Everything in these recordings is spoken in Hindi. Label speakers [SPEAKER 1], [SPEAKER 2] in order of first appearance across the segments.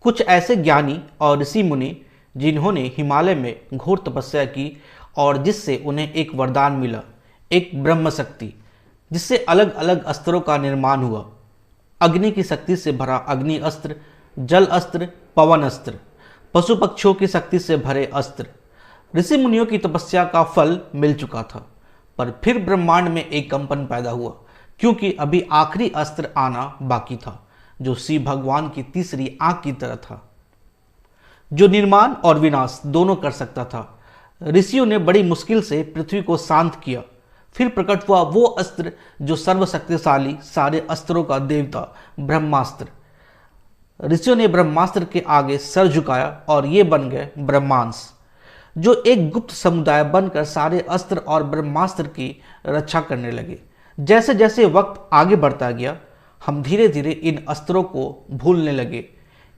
[SPEAKER 1] कुछ ऐसे ज्ञानी और ऋषि मुनि जिन्होंने हिमालय में घोर तपस्या की और जिससे उन्हें एक वरदान मिला, एक ब्रह्म शक्ति, जिससे अलग अलग अस्त्रों का निर्माण हुआ। अग्नि की शक्ति से भरा अग्नि अस्त्र, जल अस्त्र, पवन अस्त्र, पशु पक्षियों की शक्ति से भरे अस्त्र। ऋषि मुनियों की तपस्या का फल मिल चुका था, पर फिर ब्रह्मांड में एक कंपन पैदा हुआ, क्योंकि अभी आखिरी अस्त्र आना बाकी था, जो शिव भगवान की तीसरी आंख की तरह था, जो निर्माण और विनाश दोनों कर सकता था। ऋषियों ने बड़ी मुश्किल से पृथ्वी को शांत किया। फिर प्रकट हुआ वो अस्त्र जो सर्वशक्तिशाली सारे अस्त्रों का देवता, ब्रह्मास्त्र। ऋषियों ने ब्रह्मास्त्र के आगे सर झुकाया और ये बन गए ब्रह्मांश, जो एक गुप्त समुदाय बनकर सारे अस्त्र और ब्रह्मास्त्र की रक्षा करने लगे। जैसे जैसे वक्त आगे बढ़ता गया, हम धीरे धीरे इन अस्त्रों को भूलने लगे।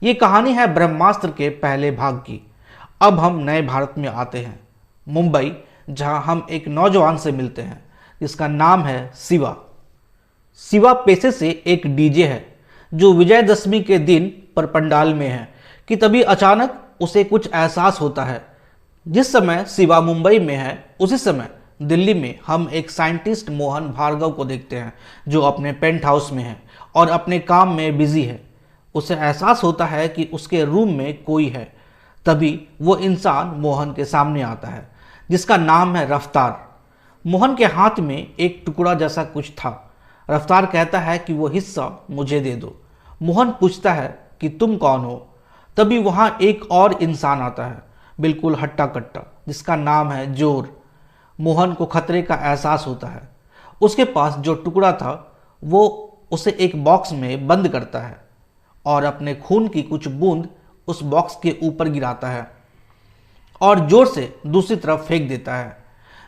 [SPEAKER 1] ये कहानी है ब्रह्मास्त्र के पहले भाग की। अब हम नए भारत में आते हैं, मुंबई, जहां हम एक नौजवान से मिलते हैं जिसका नाम है शिवा। शिवा पेशे से एक डीजे है, जो विजयदशमी के दिन पर पंडाल में है कि तभी अचानक उसे कुछ एहसास होता है। जिस समय शिवा मुंबई में है, उसी समय दिल्ली में हम एक साइंटिस्ट मोहन भार्गव को देखते हैं, जो अपने पेंट हाउस में है और अपने काम में बिजी है। उसे एहसास होता है कि उसके रूम में कोई है। तभी वो इंसान मोहन के सामने आता है, जिसका नाम है रफ्तार। मोहन के हाथ में एक टुकड़ा जैसा कुछ था। रफ्तार कहता है कि वो हिस्सा मुझे दे दो। मोहन पूछता है कि तुम कौन हो? तभी वहाँ एक और इंसान आता है, बिल्कुल हट्टा कट्टा, जिसका नाम है जोर। मोहन को खतरे का एहसास होता है। उसके पास जो टुकड़ा था वो उसे एक बॉक्स में बंद करता है और अपने खून की कुछ बूंद उस बॉक्स के ऊपर गिराता है और जोर से दूसरी तरफ फेंक देता है।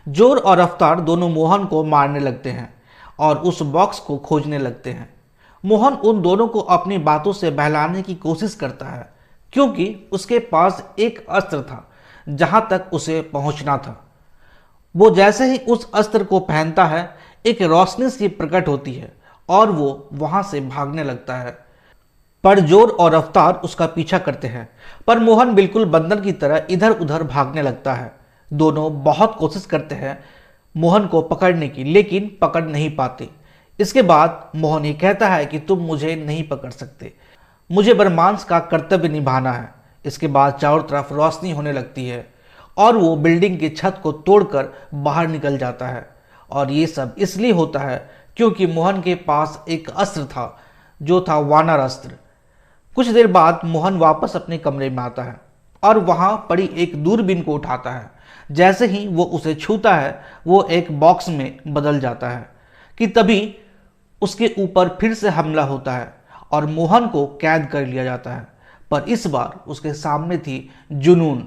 [SPEAKER 1] जोर और रफ्तार दोनों मोहन को मारने लगते हैं और उस बॉक्स को खोजने लगते हैं। मोहन उन दोनों को अपनी बातों से बहलाने की कोशिश करता है, क्योंकि उसके पास एक अस्त्र था जहां तक उसे पहुंचना था। वो जैसे ही उस अस्त्र को पहनता है, एक रोशनी सी प्रकट होती है और वो वहां से भागने लगता है। पर जोर और रफ्तार उसका पीछा करते हैं, पर मोहन बिल्कुल बंदर की तरह इधर उधर भागने लगता है। दोनों बहुत कोशिश करते हैं मोहन को पकड़ने की, लेकिन पकड़ नहीं पाते। इसके बाद मोहन ये कहता है कि तुम मुझे नहीं पकड़ सकते, मुझे ब्रह्मांश का कर्तव्य निभाना है। इसके बाद चारों तरफ रोशनी होने लगती है और वो बिल्डिंग की छत को तोड़कर बाहर निकल जाता है। और ये सब इसलिए होता है क्योंकि मोहन के पास एक अस्त्र था, जो था वानर अस्त्र। कुछ देर बाद मोहन वापस अपने कमरे में आता है और वहां पड़ी एक दूरबीन को उठाता है। जैसे ही वो उसे छूता है, वो एक बॉक्स में बदल जाता है कि तभी उसके ऊपर फिर से हमला होता है और मोहन को कैद कर लिया जाता है। पर इस बार उसके सामने थी जुनून,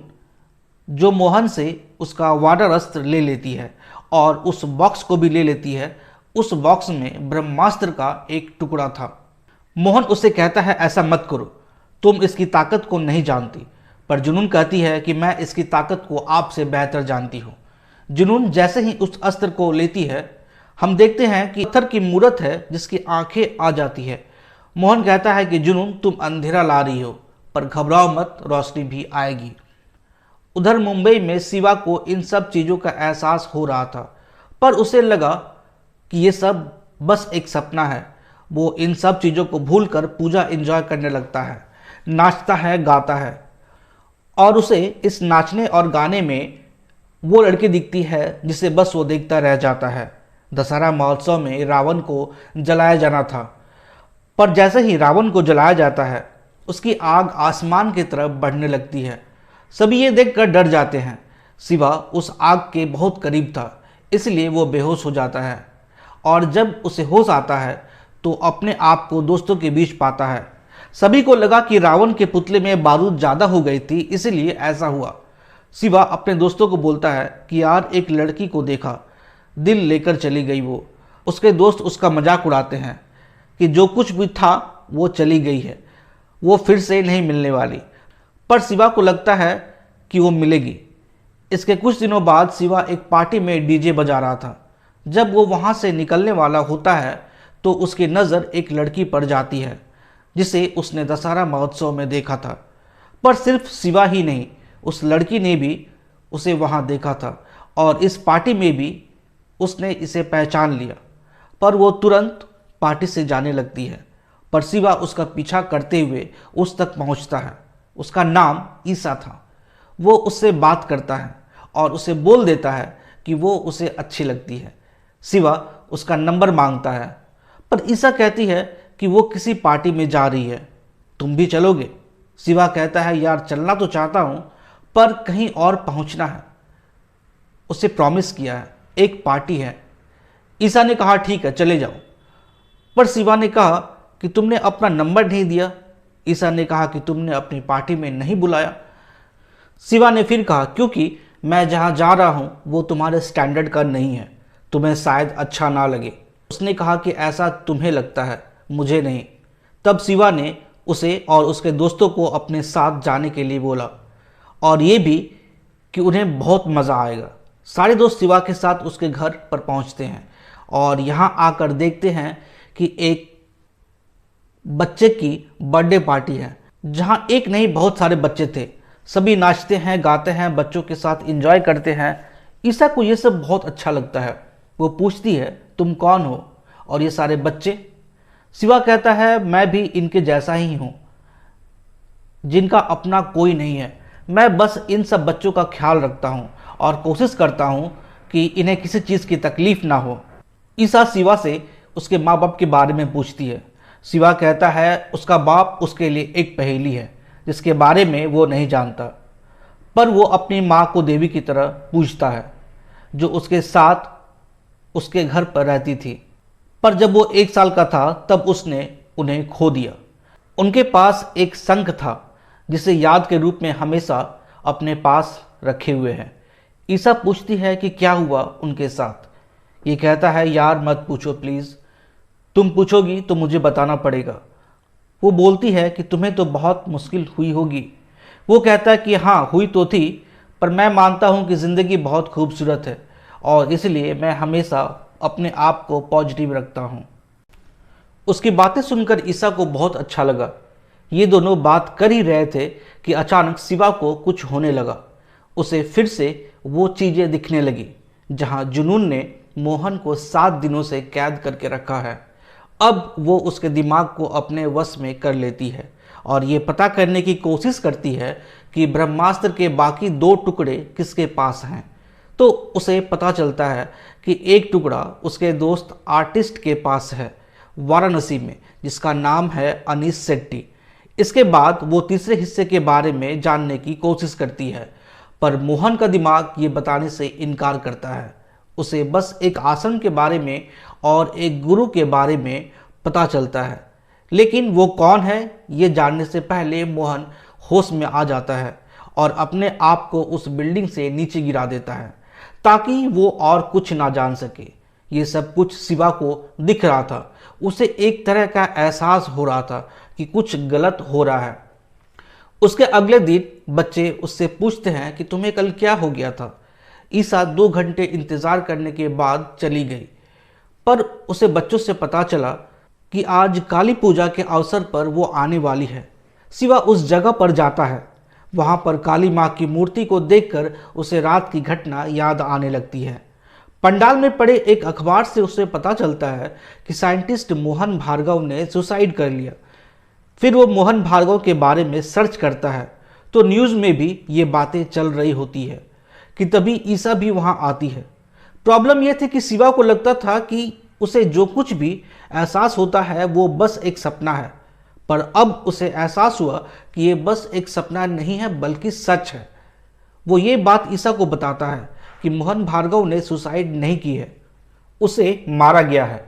[SPEAKER 1] जो मोहन से उसका वानर अस्त्र ले लेती है और उस बॉक्स को भी ले लेती है। उस बॉक्स में ब्रह्मास्त्र का एक टुकड़ा था। मोहन उसे कहता है ऐसा मत करो, तुम इसकी ताकत को नहीं जानती। पर जुनून कहती है कि मैं इसकी ताकत को आपसे बेहतर जानती हूँ। जुनून जैसे ही उस अस्त्र को लेती है, हम देखते हैं कि पत्थर की मूरत है जिसकी आंखें आ जाती है। मोहन कहता है कि जुनून, तुम अंधेरा ला रही हो, पर घबराओ मत, रोशनी भी आएगी। उधर मुंबई में शिवा को इन सब चीज़ों का एहसास हो रहा था, पर उसे लगा कि ये सब बस एक सपना है। वो इन सब चीज़ों को भूलकर पूजा एंजॉय करने लगता है, नाचता है, गाता है। और उसे इस नाचने और गाने में वो लड़की दिखती है जिसे बस वो देखता रह जाता है। दशहरा महोत्सव में रावण को जलाया जाना था, पर जैसे ही रावण को जलाया जाता है, उसकी आग आसमान की तरफ बढ़ने लगती है। सभी ये देखकर डर जाते हैं। शिवा उस आग के बहुत करीब था, इसलिए वो बेहोश हो जाता है और जब उसे होश आता है तो अपने आप को दोस्तों के बीच पाता है। सभी को लगा कि रावण के पुतले में बारूद ज़्यादा हो गई थी, इसलिए ऐसा हुआ। शिवा अपने दोस्तों को बोलता है कि यार, एक लड़की को देखा, दिल लेकर चली गई वो। उसके दोस्त उसका मजाक उड़ाते हैं कि जो कुछ भी था वो चली गई है, वो फिर से नहीं मिलने वाली। पर शिवा को लगता है कि वो मिलेगी। इसके कुछ दिनों बाद शिवा एक पार्टी में डीजे बजा रहा था। जब वो वहाँ से निकलने वाला होता है तो उसकी नज़र एक लड़की पर जाती है जिसे उसने दशहरा महोत्सव में देखा था। पर सिर्फ शिवा ही नहीं, उस लड़की ने भी उसे वहाँ देखा था और इस पार्टी में भी उसने इसे पहचान लिया। पर वो तुरंत पार्टी से जाने लगती है, पर शिवा उसका पीछा करते हुए उस तक पहुँचता है। उसका नाम ईसा था। वो उससे बात करता है और उसे बोल देता है कि वो उसे अच्छी लगती है। शिवा उसका नंबर मांगता है, पर ईसा कहती है कि वो किसी पार्टी में जा रही है, तुम भी चलोगे? शिवा कहता है, यार चलना तो चाहता हूँ पर कहीं और पहुँचना है। उसे प्रॉमिस किया है, एक पार्टी है। ईसा ने कहा ठीक है चले जाओ, पर शिवा ने कहा कि तुमने अपना नंबर नहीं दिया। ईसा ने कहा कि तुमने अपनी पार्टी में नहीं बुलाया। शिवा ने फिर कहा क्योंकि मैं जहाँ जा रहा हूँ वो तुम्हारे स्टैंडर्ड का नहीं है, तुम्हें शायद अच्छा ना लगे। उसने कहा कि ऐसा तुम्हें लगता है, मुझे नहीं। तब शिवा ने उसे और उसके दोस्तों को अपने साथ जाने के लिए बोला और ये भी कि उन्हें बहुत मज़ा आएगा। सारे दोस्त शिवा के साथ उसके घर पर पहुंचते हैं और यहाँ आकर देखते हैं कि एक बच्चे की बर्थडे पार्टी है, जहाँ एक नहीं बहुत सारे बच्चे थे। सभी नाचते हैं, गाते हैं, बच्चों के साथ एंजॉय करते हैं। ईसा को ये सब बहुत अच्छा लगता है। वो पूछती है तुम कौन हो और ये सारे बच्चे? शिवा कहता है मैं भी इनके जैसा ही हूँ, जिनका अपना कोई नहीं है। मैं बस इन सब बच्चों का ख्याल रखता हूँ और कोशिश करता हूँ कि इन्हें किसी चीज़ की तकलीफ़ ना हो। ईसा शिवा से उसके माँ बाप के बारे में पूछती है। शिवा कहता है उसका बाप उसके लिए एक पहेली है जिसके बारे में वो नहीं जानता, पर वो अपनी माँ को देवी की तरह पूजता है जो उसके साथ उसके घर पर रहती थी। पर जब वो 1 साल का था तब उसने उन्हें खो दिया। उनके पास एक शंख था जिसे याद के रूप में हमेशा अपने पास रखे हुए हैं। ईसा पूछती है कि क्या हुआ उनके साथ। ये कहता है यार मत पूछो प्लीज़, तुम पूछोगी तो मुझे बताना पड़ेगा। वो बोलती है कि तुम्हें तो बहुत मुश्किल हुई होगी। वो कहता है कि हाँ हुई तो थी, पर मैं मानता हूँ कि ज़िंदगी बहुत खूबसूरत है और इसलिए मैं हमेशा अपने आप को पॉजिटिव रखता हूँ। उसकी बातें सुनकर ईसा को बहुत अच्छा लगा। ये दोनों बात कर ही रहे थे कि अचानक शिवा को कुछ होने लगा। उसे फिर से वो चीज़ें दिखने लगी जहाँ जुनून ने मोहन को 7 दिनों से कैद करके रखा है। अब वो उसके दिमाग को अपने वश में कर लेती है और ये पता करने की कोशिश करती है कि ब्रह्मास्त्र के बाकी 2 टुकड़े किसके पास हैं। तो उसे पता चलता है कि एक टुकड़ा उसके दोस्त आर्टिस्ट के पास है वाराणसी में, जिसका नाम है अनीश शेट्टी। इसके बाद वो तीसरे हिस्से के बारे में जानने की कोशिश करती है, पर मोहन का दिमाग ये बताने से इनकार करता है। उसे बस एक आश्रम के बारे में और एक गुरु के बारे में पता चलता है, लेकिन वो कौन है ये जानने से पहले मोहन होश में आ जाता है और अपने आप को उस बिल्डिंग से नीचे गिरा देता है ताकि वो और कुछ ना जान सके। ये सब कुछ शिवा को दिख रहा था। उसे एक तरह का एहसास हो रहा था कि कुछ गलत हो रहा है। उसके अगले दिन बच्चे उससे पूछते हैं कि तुम्हें कल क्या हो गया था। ईसा 2 घंटे इंतज़ार करने के बाद चली गई, पर उसे बच्चों से पता चला कि आज काली पूजा के अवसर पर वो आने वाली है। शिवा उस जगह पर जाता है। वहाँ पर काली माँ की मूर्ति को देखकर उसे रात की घटना याद आने लगती है। पंडाल में पड़े एक अखबार से उसे पता चलता है कि साइंटिस्ट मोहन भार्गव ने सुसाइड कर लिया। फिर वो मोहन भार्गव के बारे में सर्च करता है तो न्यूज़ में भी ये बातें चल रही होती है कि तभी ईसा भी वहाँ आती है। प्रॉब्लम यह थी कि शिवा को लगता था कि उसे जो कुछ भी एहसास होता है वो बस एक सपना है, पर अब उसे एहसास हुआ कि ये बस एक सपना नहीं है बल्कि सच है। वो ये बात ईसा को बताता है कि मोहन भार्गव ने सुसाइड नहीं की है, उसे मारा गया है।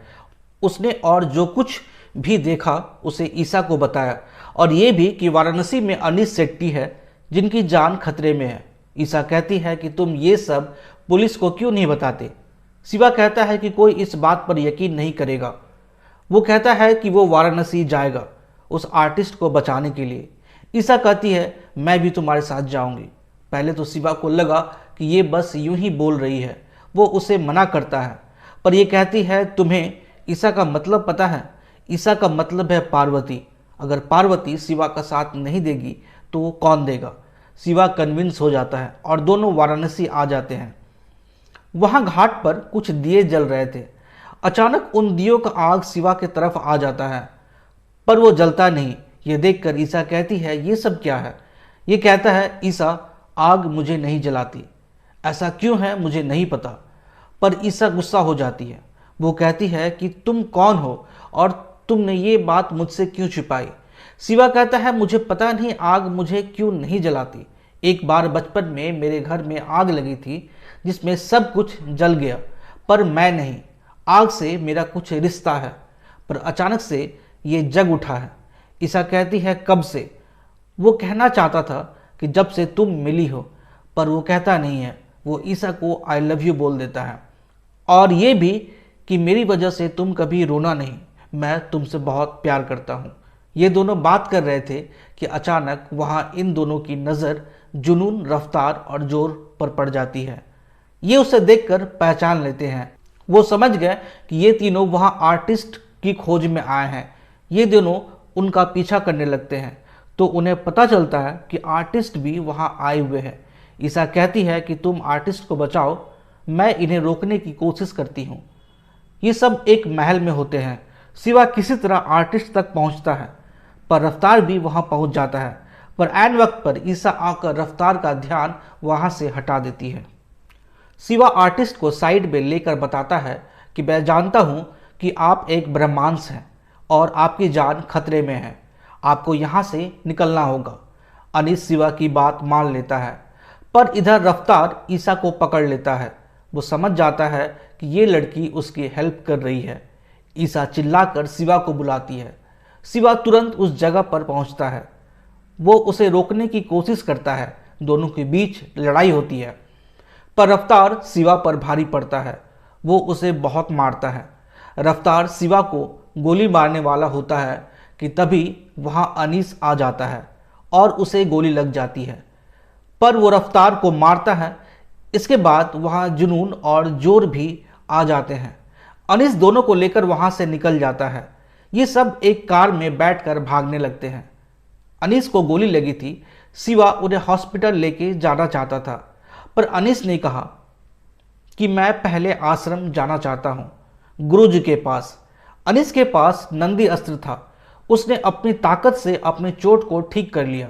[SPEAKER 1] उसने और जो कुछ भी देखा उसे ईसा को बताया और ये भी कि वाराणसी में अनीश शेट्टी है जिनकी जान खतरे में है। ईसा कहती है कि तुम ये सब पुलिस को क्यों नहीं बताते। शिवा कहता है कि कोई इस बात पर यकीन नहीं करेगा। वो कहता है कि वो वाराणसी जाएगा उस आर्टिस्ट को बचाने के लिए। ईसा कहती है मैं भी तुम्हारे साथ जाऊंगी। पहले तो शिवा को लगा कि ये बस यूं ही बोल रही है। वो उसे मना करता है, पर ये कहती है तुम्हें ईसा का मतलब पता है? ईसा का मतलब है पार्वती अगर पार्वती शिवा का साथ नहीं देगी तो वो कौन देगा। शिवा कन्विंस हो जाता है और दोनों वाराणसी आ जाते हैं। वहाँ घाट पर कुछ दिए जल रहे थे। अचानक उन दियों का आग शिवा की तरफ आ जाता है, पर वो जलता नहीं। ये देखकर ईसा कहती है, ये सब क्या है। ये कहता है, ईसा, आग मुझे नहीं जलाती। ऐसा क्यों है मुझे नहीं पता। पर ईसा गुस्सा हो जाती है। वो कहती है कि तुम कौन हो और तुमने ये बात मुझसे क्यों छिपाई। शिवा कहता है, मुझे पता नहीं आग मुझे क्यों नहीं जलाती। एक बार बचपन में मेरे घर में आग लगी थी जिसमें सब कुछ जल गया, पर मैं नहीं। आग से मेरा कुछ रिश्ता है, पर अचानक से ये जग उठा है। ईसा कहती है, कब से। वो कहना चाहता था कि जब से तुम मिली हो, पर वो कहता नहीं है। वो ईसा को आई लव यू बोल देता है, और ये भी कि मेरी वजह से तुम कभी रोना नहीं, मैं तुमसे बहुत प्यार करता हूँ। ये दोनों बात कर रहे थे कि अचानक वहाँ इन दोनों की नज़र जुनून, रफ्तार और जोर पर पड़ जाती है। ये उसे देखकर पहचान लेते हैं। वो समझ गए कि ये तीनों वहाँ आर्टिस्ट की खोज में आए हैं। ये दोनों उनका पीछा करने लगते हैं, तो उन्हें पता चलता है कि आर्टिस्ट भी वहाँ आए हुए हैं। ईसा कहती है कि तुम आर्टिस्ट को बचाओ, मैं इन्हें रोकने की कोशिश करती हूँ। ये सब एक महल में होते हैं। शिवा किसी तरह आर्टिस्ट तक पहुँचता है, पर रफ्तार भी वहाँ पहुँच जाता है। पर ऐन वक्त पर ईसा आकर रफ्तार का ध्यान वहाँ से हटा देती है। शिवा आर्टिस्ट को साइड में लेकर बताता है कि मैं जानता हूँ कि आप एक ब्रह्मांस हैं और आपकी जान खतरे में है। आपको यहाँ से निकलना होगा। अनीस शिवा की बात मान लेता है, पर इधर रफ्तार ईसा को पकड़ लेता है। वो समझ जाता है कि ये लड़की उसकी हेल्प कर रही है। ईसा चिल्लाकर शिवा को बुलाती है। शिवा तुरंत उस जगह पर पहुँचता है। वो उसे रोकने की कोशिश करता है। दोनों के बीच लड़ाई होती है, पर रफ्तार शिवा पर भारी पड़ता है। वो उसे बहुत मारता है। रफ्तार शिवा को गोली मारने वाला होता है कि तभी वहाँ अनीस आ जाता है और उसे गोली लग जाती है, पर वो रफ्तार को मारता है। इसके बाद वहाँ जुनून और जोर भी आ जाते हैं। अनीस दोनों को लेकर वहाँ से निकल जाता है। ये सब एक कार में बैठकर भागने लगते हैं। अनीस को गोली लगी थी। शिवा उन्हें हॉस्पिटल लेके जाना चाहता था, पर अनीस ने कहा कि मैं पहले आश्रम जाना चाहता हूँ, गुरुजी के पास। अनीस के पास नंदी अस्त्र था। उसने अपनी ताकत से अपनी चोट को ठीक कर लिया।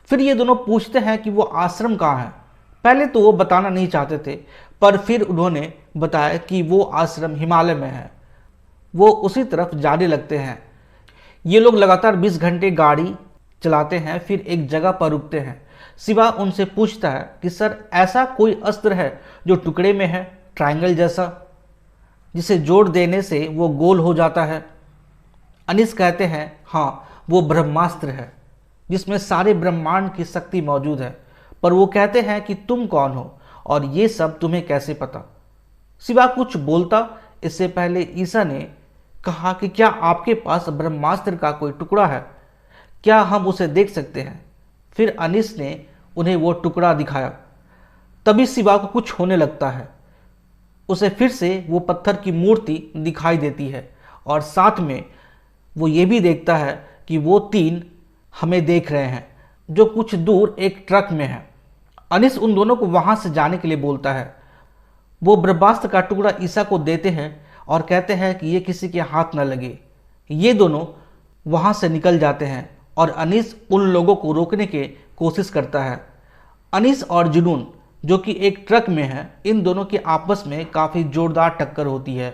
[SPEAKER 1] फिर ये दोनों पूछते हैं कि वो आश्रम कहाँ है। पहले तो वो बताना नहीं चाहते थे, पर फिर उन्होंने बताया कि वो आश्रम हिमालय में है। वो उसी तरफ जाने लगते हैं। ये लोग लगातार 20 घंटे गाड़ी चलाते हैं, फिर एक जगह पर रुकते हैं। शिवा उनसे पूछता है कि सर, ऐसा कोई अस्त्र है जो टुकड़े में है, ट्रायंगल जैसा, जिसे जोड़ देने से वो गोल हो जाता है। अनीस कहते हैं, हाँ, वो ब्रह्मास्त्र है जिसमें सारे ब्रह्मांड की शक्ति मौजूद है। पर वो कहते हैं कि तुम कौन हो और ये सब तुम्हें कैसे पता। शिवा कुछ बोलता इससे पहले ईसा ने कहा कि क्या आपके पास ब्रह्मास्त्र का कोई टुकड़ा है, क्या हम उसे देख सकते हैं। फिर अनीस ने उन्हें वो टुकड़ा दिखाया। तभी शिवा को कुछ होने लगता है। उसे फिर से वो पत्थर की मूर्ति दिखाई देती है, और साथ में वो ये भी देखता है कि वो तीन हमें देख रहे हैं, जो कुछ दूर एक ट्रक में है। अनीस उन दोनों को वहाँ से जाने के लिए बोलता है। वो ब्रह्मास्त्र का टुकड़ा ईसा को देते हैं और कहते हैं कि ये किसी के हाथ न लगे। ये दोनों वहाँ से निकल जाते हैं और अनीस उन लोगों को रोकने की कोशिश करता है। अनीस और जुनून, जो कि एक ट्रक में है, इन दोनों की आपस में काफ़ी जोरदार टक्कर होती है।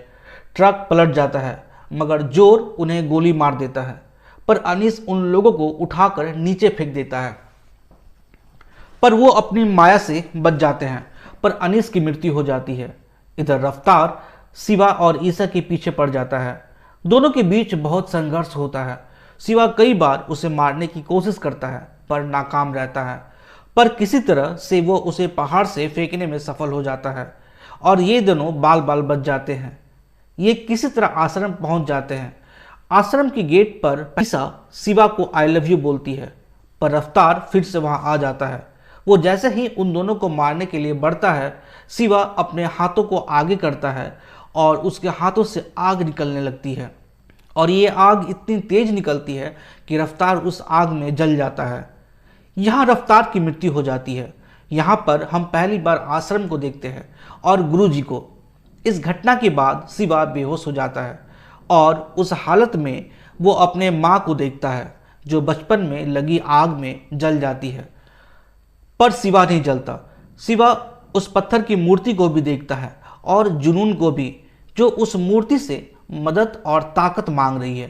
[SPEAKER 1] ट्रक पलट जाता है, मगर जोर उन्हें गोली मार देता है, पर अनीस उन लोगों को उठाकर नीचे फेंक देता है। पर वो अपनी माया से बच जाते हैं, पर अनीस की मृत्यु हो जाती है। इधर रफ्तार शिवा और ईसा के पीछे पड़ जाता है। दोनों के बीच बहुत संघर्ष होता है। शिवा कई बार उसे मारने की कोशिश करता है, पर नाकाम रहता है। पर किसी तरह से वो उसे पहाड़ से फेंकने में सफल हो जाता है और ये दोनों बाल बाल बच जाते हैं। ये किसी तरह आश्रम पहुंच जाते हैं। आश्रम की गेट पर ईसा शिवा को आई लव यू बोलती है, पर रफ्तार फिर से वहां आ जाता है। वो जैसे ही उन दोनों को मारने के लिए बढ़ता है, शिवा अपने हाथों को आगे करता है और उसके हाथों से आग निकलने लगती है और ये आग इतनी तेज निकलती है कि रफ्तार उस आग में जल जाता है। यहाँ रफ्तार की मृत्यु हो जाती है। यहाँ पर हम पहली बार आश्रम को देखते हैं और गुरुजी को। इस घटना के बाद शिवा बेहोश हो जाता है और उस हालत में वो अपने माँ को देखता है जो बचपन में लगी आग में जल जाती है। पर शिवा नहीं जलता। शिवा उस पत्थर की मूर्ति को भी देखता है और जुनून को भी, जो उस मूर्ति से मदद और ताकत मांग रही है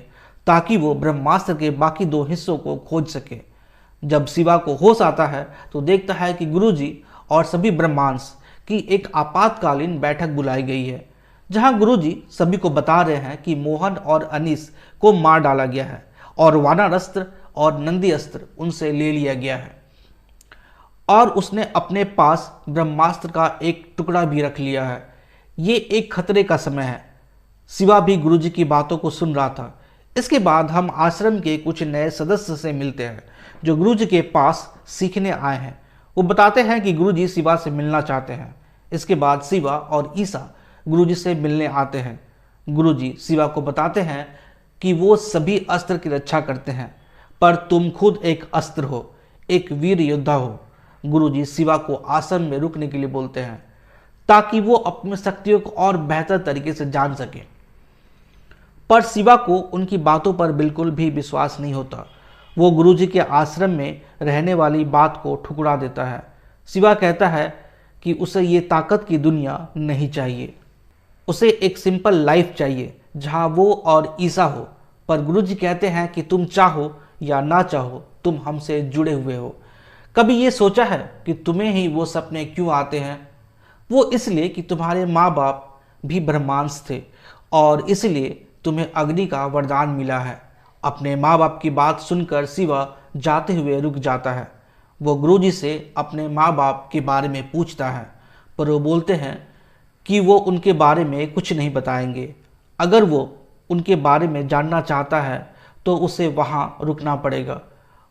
[SPEAKER 1] ताकि वो ब्रह्मास्त्र के बाकी 2 हिस्सों को खोज सके। जब शिवा को होश आता है तो देखता है कि गुरुजी और सभी ब्रह्मांश की एक आपातकालीन बैठक बुलाई गई है, जहां गुरुजी सभी को बता रहे हैं कि मोहन और अनीस को मार डाला गया है और वानरस्त्र और नंदी अस्त्र उनसे ले लिया गया है और उसने अपने पास ब्रह्मास्त्र का एक टुकड़ा भी रख लिया है। ये एक खतरे का समय है। शिवा भी गुरुजी की बातों को सुन रहा था। इसके बाद हम आश्रम के कुछ नए सदस्य से मिलते हैं जो गुरुजी के पास सीखने आए हैं। वो बताते हैं कि गुरुजी शिवा से मिलना चाहते हैं। इसके बाद शिवा और ईसा गुरुजी से मिलने आते हैं। गुरुजी शिवा को बताते हैं कि वो सभी अस्त्र की रक्षा करते हैं, पर तुम खुद एक अस्त्र हो, एक वीर योद्धा हो। गुरुजी शिवा को आश्रम में रुकने के लिए बोलते हैं ताकि वो अपनी शक्तियों को और बेहतर तरीके से जान सके। पर शिवा को उनकी बातों पर बिल्कुल भी विश्वास नहीं होता। वो गुरुजी के आश्रम में रहने वाली बात को ठुकरा देता है। शिवा कहता है कि उसे ये ताकत की दुनिया नहीं चाहिए, उसे एक सिंपल लाइफ चाहिए जहाँ वो और ईसा हो। पर गुरुजी कहते हैं कि तुम चाहो या ना चाहो तुम हमसे जुड़े हुए हो। कभी ये सोचा है कि तुम्हें ही वो सपने क्यों आते हैं? वो इसलिए कि तुम्हारे माँ बाप भी ब्रह्मांश थे और इसलिए तुम्हें अग्नि का वरदान मिला है। अपने माँ बाप की बात सुनकर शिवा जाते हुए रुक जाता है। वो गुरुजी से अपने माँ बाप के बारे में पूछता है, पर वो बोलते हैं कि वो उनके बारे में कुछ नहीं बताएंगे। अगर वो उनके बारे में जानना चाहता है तो उसे वहाँ रुकना पड़ेगा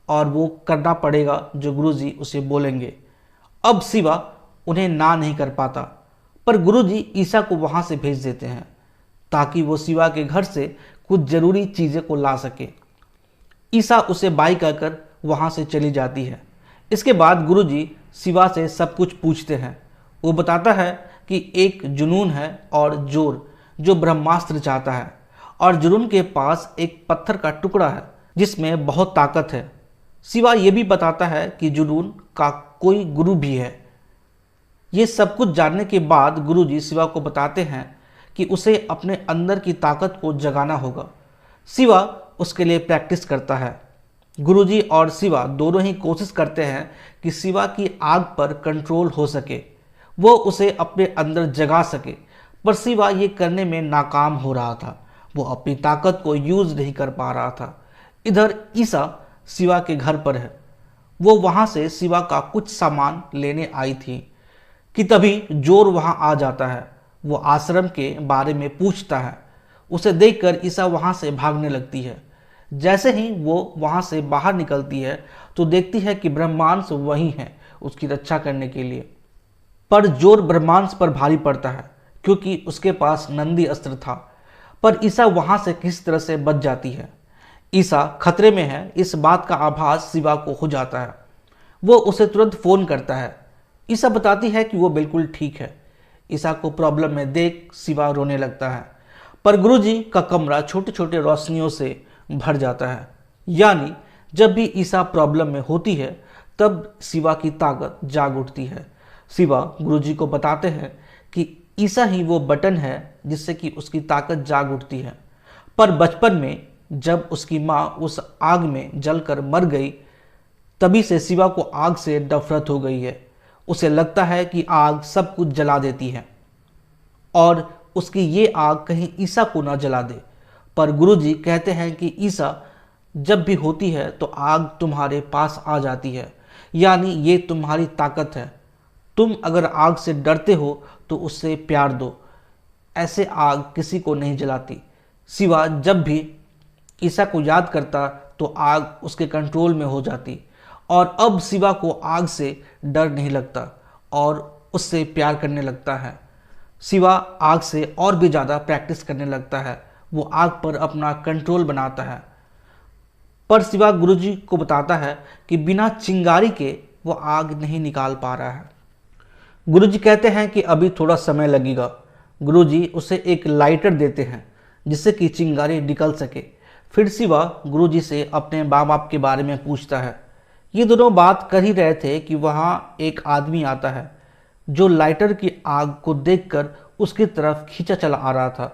[SPEAKER 1] और वो करना पड़ेगा जो गुरुजी उसे बोलेंगे। अब शिवा उन्हें ना नहीं कर पाता, पर गुरुजी ईसा को वहाँ से भेज देते हैं ताकि वो शिवा के घर से कुछ ज़रूरी चीज़ें को ला सके। ईसा उसे बाय कहकर वहाँ से चली जाती है। इसके बाद गुरुजी शिवा से सब कुछ पूछते हैं। वो बताता है कि एक जुनून है और जोर जो ब्रह्मास्त्र चाहता है, और जुनून के पास एक पत्थर का टुकड़ा है जिसमें बहुत ताकत है। शिवा ये भी बताता है कि जुनून का कोई गुरु भी है। ये सब कुछ जानने के बाद गुरुजी शिवा को बताते हैं कि उसे अपने अंदर की ताकत को जगाना होगा। शिवा उसके लिए प्रैक्टिस करता है। गुरुजी और शिवा दोनों ही कोशिश करते हैं कि शिवा की आग पर कंट्रोल हो सके, वो उसे अपने अंदर जगा सके, पर शिवा ये करने में नाकाम हो रहा था। वो अपनी ताकत को यूज़ नहीं कर पा रहा था। इधर ईसा शिवा के घर पर है। वो वहाँ से शिवा का कुछ सामान लेने आई थी कि तभी जोर वहाँ आ जाता है। वो आश्रम के बारे में पूछता है। उसे देखकर ईसा वहाँ से भागने लगती है। जैसे ही वो वहाँ से बाहर निकलती है तो देखती है कि ब्रह्मांश वहीं है उसकी रक्षा करने के लिए। पर जोर ब्रह्मांश पर भारी पड़ता है क्योंकि उसके पास नंदी अस्त्र था। पर ईसा वहाँ से किस तरह से बच जाती है। ईसा खतरे में है, इस बात का आभास शिवा को हो जाता है। वो उसे तुरंत फ़ोन करता है। ईसा बताती है कि वो बिल्कुल ठीक है। ईसा को प्रॉब्लम में देख शिवा रोने लगता है। पर गुरुजी का कमरा छोटे छोटे रोशनियों से भर जाता है। यानी जब भी ईसा प्रॉब्लम में होती है तब शिवा की ताकत जाग उठती है। शिवा गुरुजी को बताते हैं कि ईसा ही वो बटन है जिससे कि उसकी ताकत जाग उठती है। पर बचपन में जब उसकी माँ उस आग में जलकर मर गई तभी से शिवा को आग से नफरत हो गई है। उसे लगता है कि आग सब कुछ जला देती है और उसकी ये आग कहीं ईसा को ना जला दे। पर गुरुजी कहते हैं कि ईसा जब भी होती है तो आग तुम्हारे पास आ जाती है, यानी ये तुम्हारी ताकत है। तुम अगर आग से डरते हो तो उससे प्यार दो, ऐसे आग किसी को नहीं जलाती। शिवा जब भी ईसा को याद करता तो आग उसके कंट्रोल में हो जाती और अब शिवा को आग से डर नहीं लगता और उससे प्यार करने लगता है। शिवा आग से और भी ज़्यादा प्रैक्टिस करने लगता है। वो आग पर अपना कंट्रोल बनाता है। पर शिवा गुरुजी को बताता है कि बिना चिंगारी के वो आग नहीं निकाल पा रहा है। गुरुजी कहते हैं कि अभी थोड़ा समय लगेगा। गुरुजी उसे एक लाइटर देते हैं जिससे कि चिंगारी निकल सके। फिर शिवा गुरुजी से अपने माँ बाप के बारे में पूछता है। ये दोनों बात कर ही रहे थे कि वहाँ एक आदमी आता है जो लाइटर की आग को देखकर उसकी तरफ खींचा चला आ रहा था।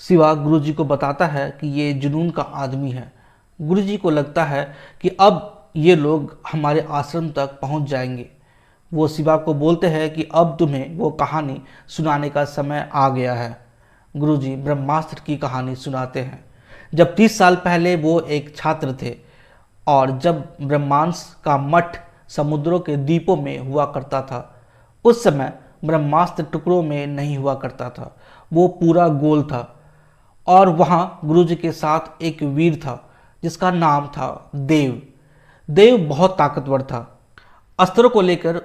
[SPEAKER 1] शिवा गुरुजी को बताता है कि ये जुनून का आदमी है। गुरुजी को लगता है कि अब ये लोग हमारे आश्रम तक पहुंच जाएंगे। वो शिवा को बोलते हैं कि अब तुम्हें वो कहानी सुनाने का समय आ गया है। गुरुजी ब्रह्मास्त्र की कहानी सुनाते हैं। जब 30 साल पहले वो एक छात्र थे और जब ब्रह्मास्त्र का मठ समुद्रों के द्वीपों में हुआ करता था, उस समय ब्रह्मास्त्र टुकड़ों में नहीं हुआ करता था, वो पूरा गोल था। और वहाँ गुरुजी के साथ एक वीर था जिसका नाम था देव। देव बहुत ताकतवर था। अस्त्रों को लेकर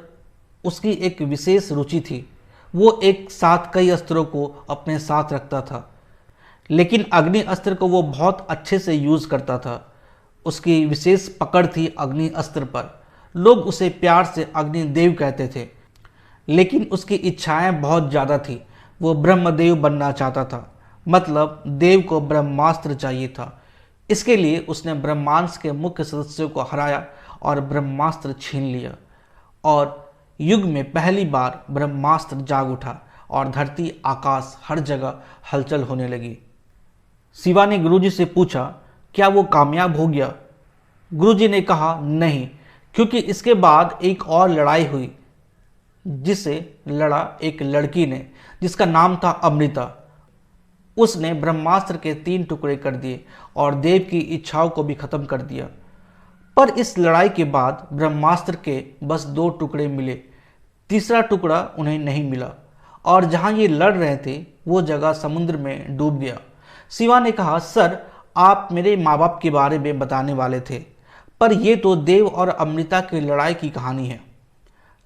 [SPEAKER 1] उसकी एक विशेष रुचि थी। वो एक साथ कई अस्त्रों को अपने साथ रखता था, लेकिन अग्नि अस्त्र को वो बहुत अच्छे से यूज़ करता था। उसकी विशेष पकड़ थी अग्नि अस्त्र पर। लोग उसे प्यार से अग्निदेव कहते थे, लेकिन उसकी इच्छाएं बहुत ज़्यादा थी। वो ब्रह्मदेव बनना चाहता था, मतलब देव को ब्रह्मास्त्र चाहिए था। इसके लिए उसने ब्रह्मांड के मुख्य सदस्यों को हराया और ब्रह्मास्त्र छीन लिया। और युग में पहली बार ब्रह्मास्त्र जाग उठा और धरती आकाश हर जगह हलचल होने लगी। शिवा ने गुरुजी से पूछा, क्या वो कामयाब हो गया? गुरुजी ने कहा, नहीं, क्योंकि इसके बाद एक और लड़ाई हुई जिसे लड़ा एक लड़की ने जिसका नाम था अमृता। उसने ब्रह्मास्त्र के 3 टुकड़े कर दिए और देव की इच्छाओं को भी खत्म कर दिया। पर इस लड़ाई के बाद ब्रह्मास्त्र के बस 2 टुकड़े मिले, तीसरा टुकड़ा उन्हें नहीं मिला और जहां ये लड़ रहे थे वो जगह समुद्र में डूब गया। शिवा ने कहा, सर, आप मेरे माँ बाप के बारे में बताने वाले थे, पर ये तो देव और अमृता की लड़ाई की कहानी है।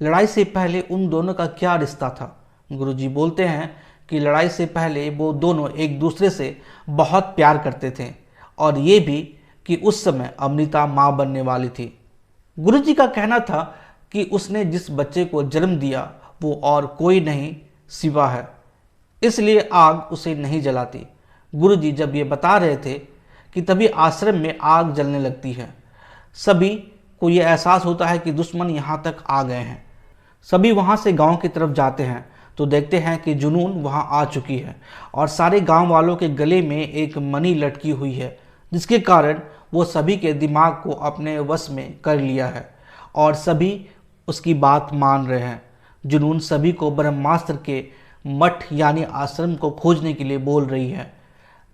[SPEAKER 1] लड़ाई से पहले उन दोनों का क्या रिश्ता था? गुरुजी बोलते हैं कि लड़ाई से पहले वो दोनों एक दूसरे से बहुत प्यार करते थे और ये भी कि उस समय अमृता माँ बनने वाली थी। गुरुजी का कहना था कि उसने जिस बच्चे को जन्म दिया वो और कोई नहीं, शिवा है, इसलिए आग उसे नहीं जलाती। गुरुजी जब ये बता रहे थे कि तभी आश्रम में आग जलने लगती है। सभी को ये एहसास होता है कि दुश्मन यहाँ तक आ गए हैं। सभी वहाँ से गांव की तरफ जाते हैं तो देखते हैं कि जुनून वहाँ आ चुकी है और सारे गांव वालों के गले में एक मणि लटकी हुई है, जिसके कारण वो सभी के दिमाग को अपने वश में कर लिया है और सभी उसकी बात मान रहे हैं। जुनून सभी को ब्रह्मास्त्र के मठ यानी आश्रम को खोजने के लिए बोल रही है।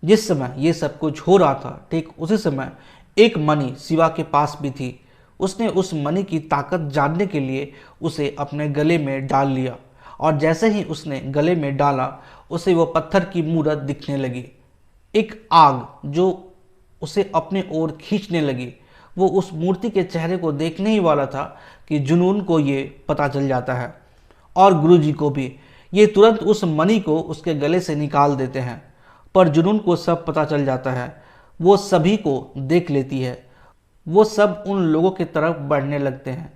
[SPEAKER 1] जिस समय ये सब कुछ हो रहा था, ठीक उसी समय एक मणि शिवा के पास भी थी। उसने उस मणि की ताकत जानने के लिए उसे अपने गले में डाल लिया और जैसे ही उसने गले में डाला, उसे वो पत्थर की मूरत दिखने लगी, एक आग जो उसे अपने ओर खींचने लगी। वो उस मूर्ति के चेहरे को देखने ही वाला था कि जुनून को ये पता चल जाता है और गुरुजी को भी। ये तुरंत उस मणि को उसके गले से निकाल देते हैं, पर जुनून को सब पता चल जाता है। वो सभी को देख लेती है। वो सब उन लोगों की तरफ बढ़ने लगते हैं,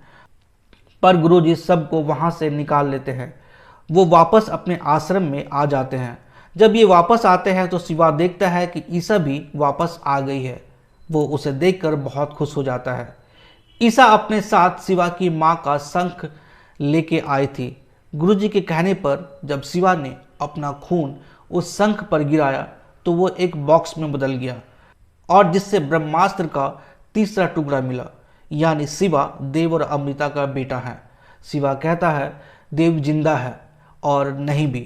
[SPEAKER 1] पर गुरुजी सबको वहाँ से निकाल लेते हैं। वो वापस अपने आश्रम में आ जाते हैं। जब ये वापस आते हैं तो शिवा देखता है कि ईसा भी वापस आ गई है। वो उसे देखकर बहुत खुश हो जाता है। ईसा अपने साथ शिवा की माँ का शंख लेके आई थी। गुरुजी के कहने पर जब शिवा ने अपना खून उस शंख पर गिराया तो वो एक बॉक्स में बदल गया और जिससे ब्रह्मास्त्र का तीसरा टुकड़ा मिला, यानी शिवा देव और अमृता का बेटा है। शिवा कहता है देव जिंदा है और नहीं भी,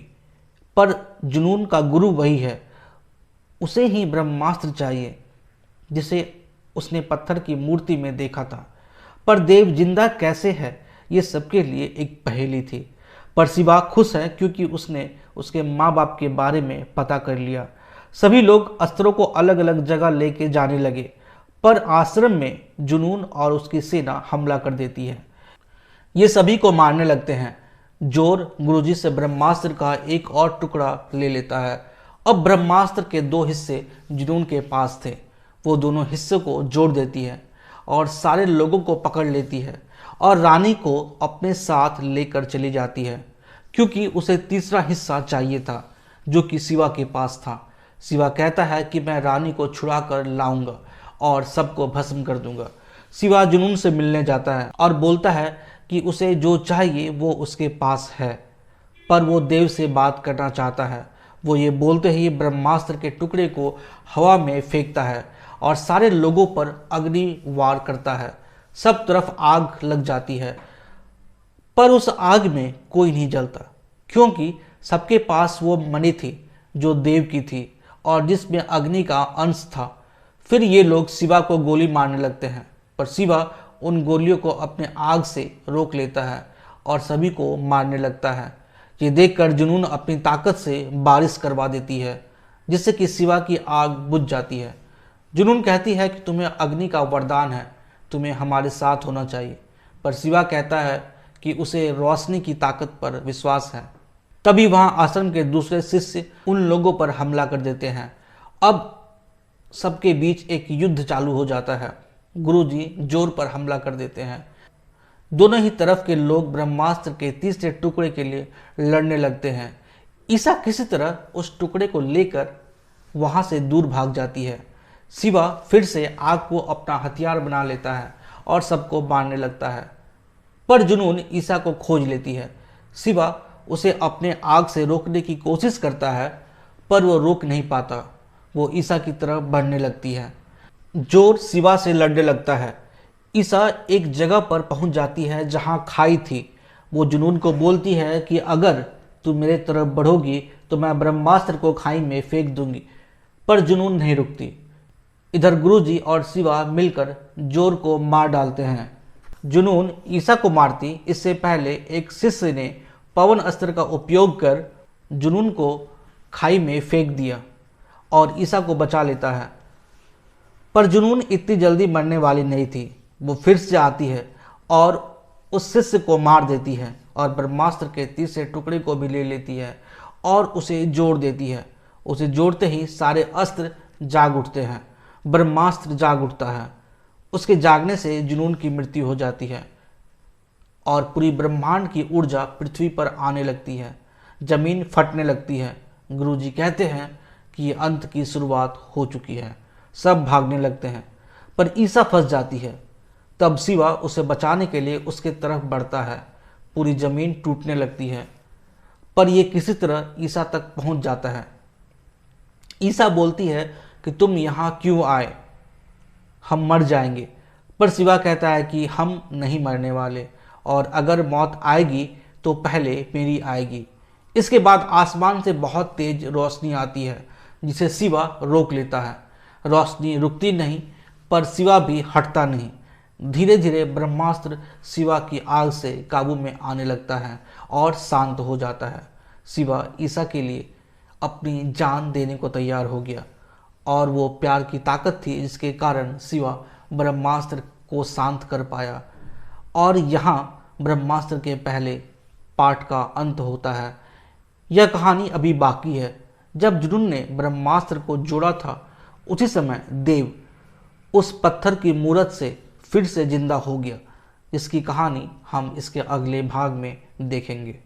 [SPEAKER 1] पर जुनून का गुरु वही है। उसे ही ब्रह्मास्त्र चाहिए जिसे उसने पत्थर की मूर्ति में देखा था। पर देव जिंदा कैसे है, ये सबके लिए एक पहेली थी। पर शिवा खुश है क्योंकि उसने उसके माँ बाप के बारे में पता कर लिया। सभी लोग अस्त्रों को अलग अलग जगह लेके जाने लगे, पर आश्रम में जुनून और उसकी सेना हमला कर देती है। ये सभी को मारने लगते हैं। जोर गुरुजी से ब्रह्मास्त्र का एक और टुकड़ा ले लेता है अब ब्रह्मास्त्र के दो हिस्से जुनून के पास थे। वो दोनों हिस्से को जोड़ देती है और सारे लोगों को पकड़ लेती है और रानी को अपने साथ लेकर चली जाती है, क्योंकि उसे तीसरा हिस्सा चाहिए था जो कि शिवा के पास था। शिवा कहता है कि मैं रानी को छुड़ा कर लाऊंगा और सबको भस्म कर दूंगा। शिवा जुनून से मिलने जाता है और बोलता है कि उसे जो चाहिए वो उसके पास है, पर वो देव से बात करना चाहता है। वो ये बोलते ही ब्रह्मास्त्र के टुकड़े को हवा में फेंकता है और सारे लोगों पर अग्नि वार करता है। सब तरफ आग लग जाती है, पर उस आग में कोई नहीं जलता, क्योंकि सबके पास वो मणि थी जो देव की थी और जिसमें अग्नि का अंश था। फिर ये लोग शिवा को गोली मारने लगते हैं, पर शिवा उन गोलियों को अपने आग से रोक लेता है और सभी को मारने लगता है। ये देखकर जुनून अपनी ताकत से बारिश करवा देती है, जिससे कि शिवा की आग बुझ जाती है। जुनून कहती है कि तुम्हें अग्नि का वरदान है, तुम्हें हमारे साथ होना चाहिए, पर शिवा कहता है कि उसे रोशनी की ताकत पर विश्वास है। तभी वहां आश्रम के दूसरे शिष्य उन लोगों पर हमला कर देते हैं। अब सबके बीच एक युद्ध चालू हो जाता है। गुरुजी जोर पर हमला कर देते हैं। दोनों ही तरफ के लोग ब्रह्मास्त्र के तीसरे टुकड़े के लिए लड़ने लगते हैं। ईसा किसी तरह उस टुकड़े को लेकर वहां से दूर भाग जाती है। शिवा फिर से आग को अपना हथियार बना लेता है और सबको मारने लगता है, पर जुनून ईसा को खोज लेती है। शिवा उसे अपने आग से रोकने की कोशिश करता है, पर वो रोक नहीं पाता। वो ईसा की तरफ बढ़ने लगती है। जोर शिवा से लड़ने लगता है। ईसा एक जगह पर पहुंच जाती है जहां खाई थी। वो जुनून को बोलती है कि अगर तुम मेरे तरफ बढ़ोगी तो मैं ब्रह्मास्त्र को खाई में फेंक दूंगी, पर जुनून नहीं रुकती। इधर गुरुजी और शिवा मिलकर जोर को मार डालते हैं। जुनून ईसा को मारती इससे पहले एक शिष्य ने पवन अस्त्र का उपयोग कर जुनून को खाई में फेंक दिया और ईसा को बचा लेता है, पर जुनून इतनी जल्दी मरने वाली नहीं थी। वो फिर से आती है और उस शिष्य को मार देती है और ब्रह्मास्त्र के तीसरे टुकड़े को भी ले लेती है और उसे जोड़ देती है। उसे जोड़ते ही सारे अस्त्र जाग उठते हैं। ब्रह्मास्त्र जाग उठता है। उसके जागने से जुनून की मृत्यु हो जाती है और पूरी ब्रह्मांड की ऊर्जा पृथ्वी पर आने लगती है। जमीन फटने लगती है। गुरुजी कहते हैं कि ये अंत की शुरुआत हो चुकी है। सब भागने लगते हैं, पर ईसा फंस जाती है। तब शिवा उसे बचाने के लिए उसके तरफ बढ़ता है। पूरी जमीन टूटने लगती है, पर यह किसी तरह ईसा तक पहुंच जाता है। ईसा बोलती है कि तुम यहाँ क्यों आए, हम मर जाएंगे। पर शिवा कहता है कि हम नहीं मरने वाले, और अगर मौत आएगी तो पहले मेरी आएगी। इसके बाद आसमान से बहुत तेज रोशनी आती है, जिसे शिवा रोक लेता है। रोशनी रुकती नहीं, पर शिवा भी हटता नहीं। धीरे धीरे ब्रह्मास्त्र शिवा की आग से काबू में आने लगता है और शांत हो जाता है। शिवा ईसा के लिए अपनी जान देने को तैयार हो गया, और वो प्यार की ताकत थी जिसके कारण शिवा ब्रह्मास्त्र को शांत कर पाया। और यहाँ ब्रह्मास्त्र के पहले पार्ट का अंत होता है। यह कहानी अभी बाकी है। जब जुनून ने ब्रह्मास्त्र को जोड़ा था, उसी समय देव उस पत्थर की मूरत से फिर से जिंदा हो गया, जिसकी कहानी हम इसके अगले भाग में देखेंगे।